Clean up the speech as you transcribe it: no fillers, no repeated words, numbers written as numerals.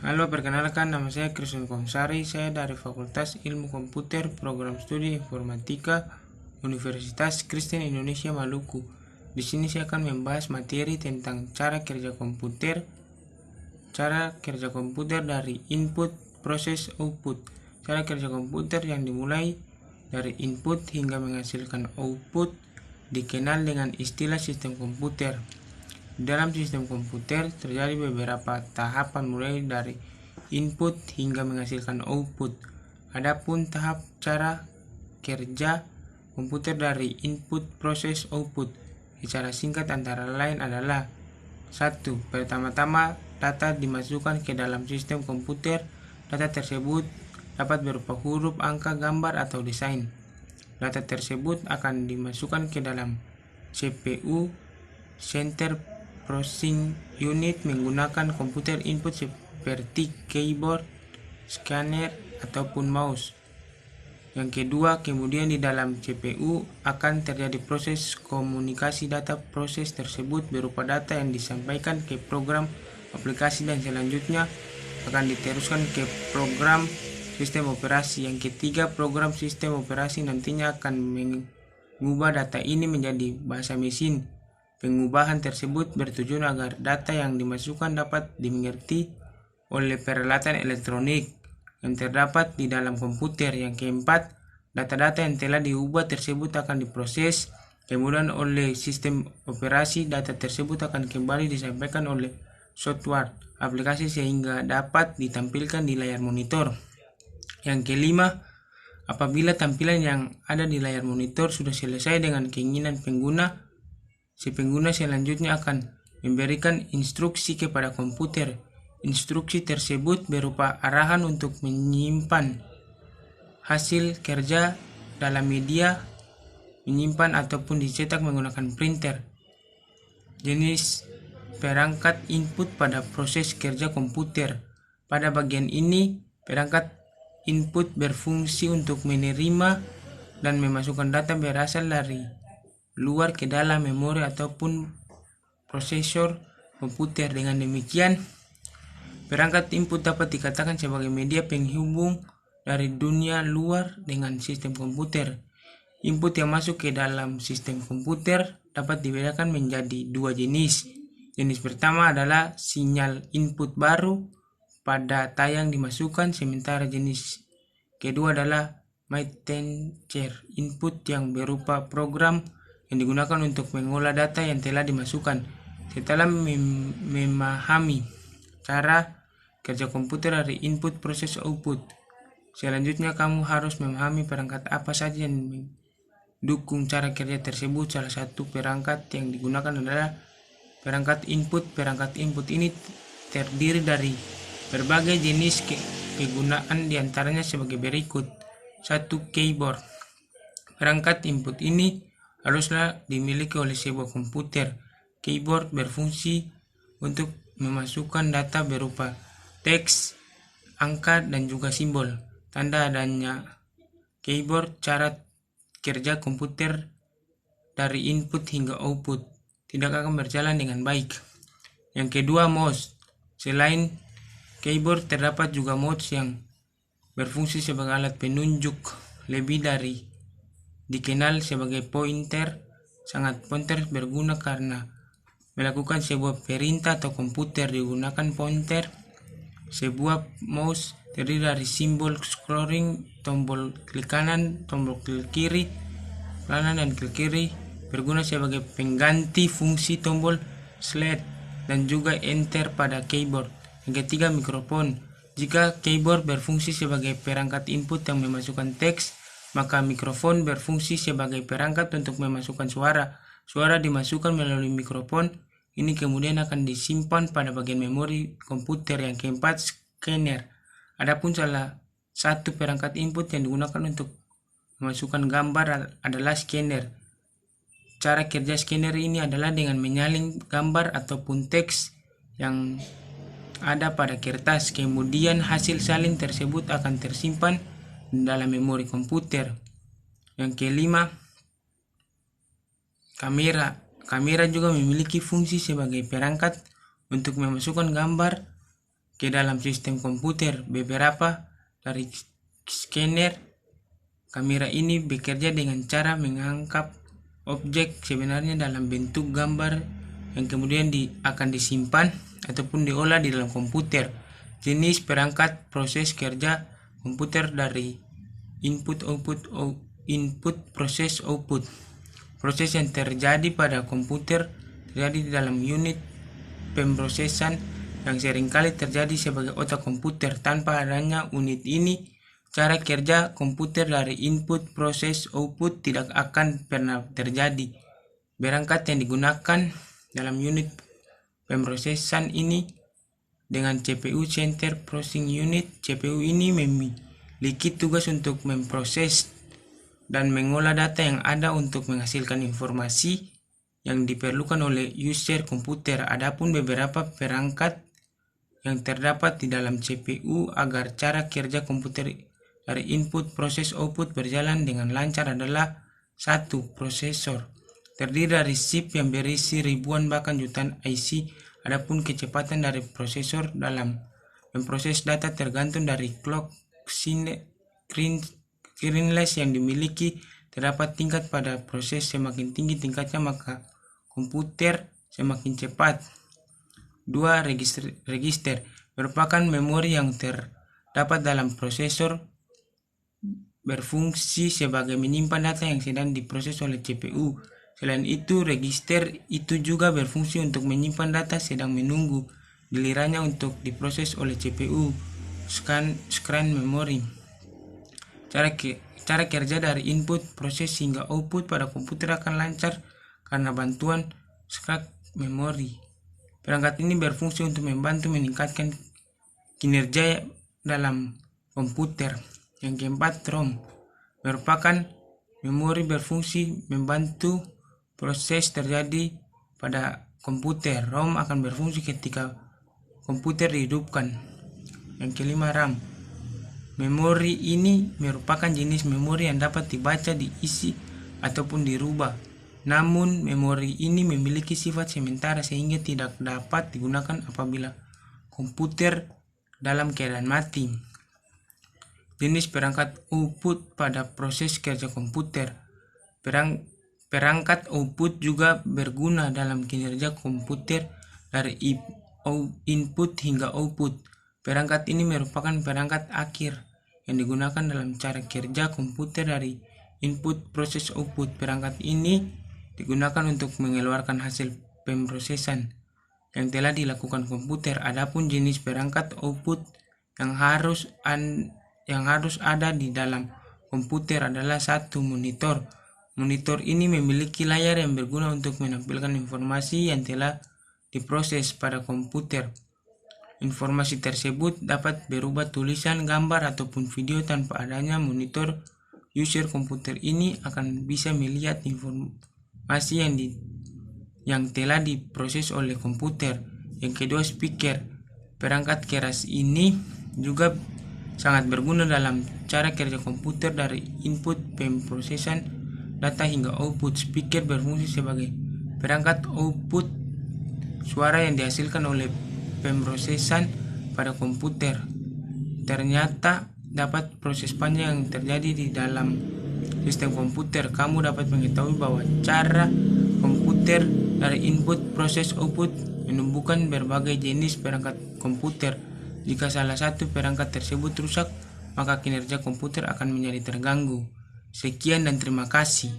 Halo, perkenalkan nama saya Krishna Komsari. Saya dari Fakultas Ilmu Komputer, Program Studi Informatika, Universitas Kristen Indonesia Maluku. Di sini saya akan membahas materi tentang cara kerja komputer dari input, proses, output. Cara kerja komputer yang dimulai dari input hingga menghasilkan output dikenal dengan istilah sistem komputer. Dalam sistem komputer terjadi beberapa tahapan mulai dari input hingga menghasilkan output. Adapun tahap cara kerja komputer dari input, proses, output secara singkat antara lain adalah: 1. Pertama-tama data dimasukkan ke dalam sistem komputer. Data tersebut dapat berupa huruf, angka, gambar, atau desain. Data tersebut akan dimasukkan ke dalam CPU, Center Processing Unit, menggunakan komputer input seperti keyboard, scanner, ataupun mouse. Yang kedua, kemudian di dalam CPU akan terjadi proses komunikasi data. Proses tersebut berupa data yang disampaikan ke program aplikasi dan selanjutnya akan diteruskan ke program sistem operasi. Yang ketiga, program sistem operasi nantinya akan mengubah data ini menjadi bahasa mesin. Pengubahan tersebut bertujuan agar data yang dimasukkan dapat dimengerti oleh peralatan elektronik yang terdapat di dalam komputer. Yang keempat, data-data yang telah diubah tersebut akan diproses kemudian oleh sistem operasi. Data tersebut akan kembali disampaikan oleh software aplikasi sehingga dapat ditampilkan di layar monitor. Yang kelima, apabila tampilan yang ada di layar monitor sudah selesai dengan keinginan pengguna, si pengguna selanjutnya akan memberikan instruksi kepada komputer. Instruksi tersebut berupa arahan untuk menyimpan hasil kerja dalam media, menyimpan ataupun dicetak menggunakan printer. Jenis perangkat input pada proses kerja komputer. Pada bagian ini, perangkat input berfungsi untuk menerima dan memasukkan data berasal dari luar ke dalam memori ataupun prosesor komputer. Dengan demikian, perangkat input dapat dikatakan sebagai media penghubung dari dunia luar dengan sistem komputer. Input yang masuk ke dalam sistem komputer dapat dibedakan menjadi dua jenis. Jenis pertama adalah sinyal input baru pada data yang dimasukkan, sementara jenis kedua adalah messenger input yang berupa program yang digunakan untuk mengolah data yang telah dimasukkan. Setelah memahami cara kerja komputer dari input, proses, output, selanjutnya kamu harus memahami perangkat apa saja yang mendukung cara kerja tersebut. Salah satu perangkat yang digunakan adalah perangkat input. Perangkat input ini terdiri dari berbagai jenis kegunaan, diantaranya sebagai berikut. 1. Keyboard. Perangkat input ini haruslah dimiliki oleh sebuah komputer. Keyboard berfungsi untuk memasukkan data berupa teks, angka, dan juga simbol. Tanda adanya keyboard, cara kerja komputer dari input hingga output tidak akan berjalan dengan baik. Yang kedua, mouse. Selain keyboard, terdapat juga mouse yang berfungsi sebagai alat penunjuk. Lebih dari dikenal sebagai pointer. Pointer berguna karena melakukan sebuah perintah atau komputer digunakan pointer. Sebuah mouse terdiri dari simbol scrolling, tombol klik kanan, tombol klik kiri, kanan dan klik kiri, berguna sebagai pengganti fungsi tombol select dan juga enter pada keyboard. Yang ketiga, mikrofon. Jika keyboard berfungsi sebagai perangkat input yang memasukkan teks, maka mikrofon berfungsi sebagai perangkat untuk memasukkan suara. Suara dimasukkan melalui mikrofon. Ini kemudian akan disimpan pada bagian memori komputer. Yang keempat, scanner. Adapun salah satu perangkat input yang digunakan untuk memasukkan gambar adalah scanner. Cara kerja scanner ini adalah dengan menyalin gambar ataupun teks yang ada pada kertas. Kemudian hasil salin tersebut akan tersimpan dalam memori komputer. Yang kelima, kamera. Kamera juga memiliki fungsi sebagai perangkat untuk memasukkan gambar ke dalam sistem komputer. Beberapa dari scanner kamera ini bekerja dengan cara menangkap objek sebenarnya dalam bentuk gambar yang kemudian akan disimpan ataupun diolah di dalam komputer. Jenis perangkat proses kerja komputer dari input proses output. Proses yang terjadi pada komputer terjadi di dalam unit pemrosesan yang seringkali terjadi sebagai otak komputer. Tanpa adanya unit ini, cara kerja komputer dari input proses output tidak akan pernah terjadi. Perangkat yang digunakan dalam unit pemrosesan ini dengan CPU Center Processing Unit. CPU ini memiliki tugas untuk memproses dan mengolah data yang ada untuk menghasilkan informasi yang diperlukan oleh user komputer. Adapun beberapa perangkat yang terdapat di dalam CPU agar cara kerja komputer dari input proses output berjalan dengan lancar adalah: 1. Prosesor. Terdiri dari chip yang berisi ribuan bahkan jutaan IC. Adapun kecepatan dari prosesor dalam memproses data tergantung dari clock keyless yang dimiliki. Terdapat tingkat pada proses, semakin tinggi tingkatnya maka komputer semakin cepat. 2. Register merupakan memori yang terdapat dalam prosesor, berfungsi sebagai menyimpan data yang sedang diproses oleh CPU. Selain itu, register itu juga berfungsi untuk menyimpan data sedang menunggu gilirannya untuk diproses oleh CPU. Scan memory. Cara kerja dari input, proses hingga output pada komputer akan lancar karena bantuan scan memory. Perangkat ini berfungsi untuk membantu meningkatkan kinerja dalam komputer. Yang keempat, ROM merupakan memori berfungsi membantu proses terjadi pada komputer. ROM akan berfungsi ketika komputer dihidupkan. Yang kelima, RAM. Memori ini merupakan jenis memori yang dapat dibaca, diisi, ataupun dirubah. Namun, memori ini memiliki sifat sementara sehingga tidak dapat digunakan apabila komputer dalam keadaan mati. Jenis perangkat output pada proses kerja komputer. Perangkat output juga berguna dalam kinerja komputer dari input hingga output. Perangkat ini merupakan perangkat akhir yang digunakan dalam cara kerja komputer dari input proses output. Perangkat ini digunakan untuk mengeluarkan hasil pemrosesan yang telah dilakukan komputer. Adapun jenis perangkat output yang harus ada di dalam komputer adalah 1. Monitor. Monitor ini memiliki layar yang berguna untuk menampilkan informasi yang telah diproses pada komputer. Informasi tersebut dapat berupa tulisan, gambar, ataupun video. Tanpa adanya monitor, user komputer ini akan bisa melihat informasi yang telah diproses oleh komputer. Yang kedua, speaker. Perangkat keras ini juga sangat berguna dalam cara kerja komputer dari input pemrosesan data hingga output. Speaker berfungsi sebagai perangkat output suara yang dihasilkan oleh pemrosesan pada komputer. Ternyata dapat proses panjang yang terjadi di dalam sistem komputer. Kamu dapat mengetahui bahwa cara komputer dari input proses output menumbuhkan berbagai jenis perangkat komputer. Jika salah satu perangkat tersebut rusak, maka kinerja komputer akan menjadi terganggu. Sekian dan terima kasih.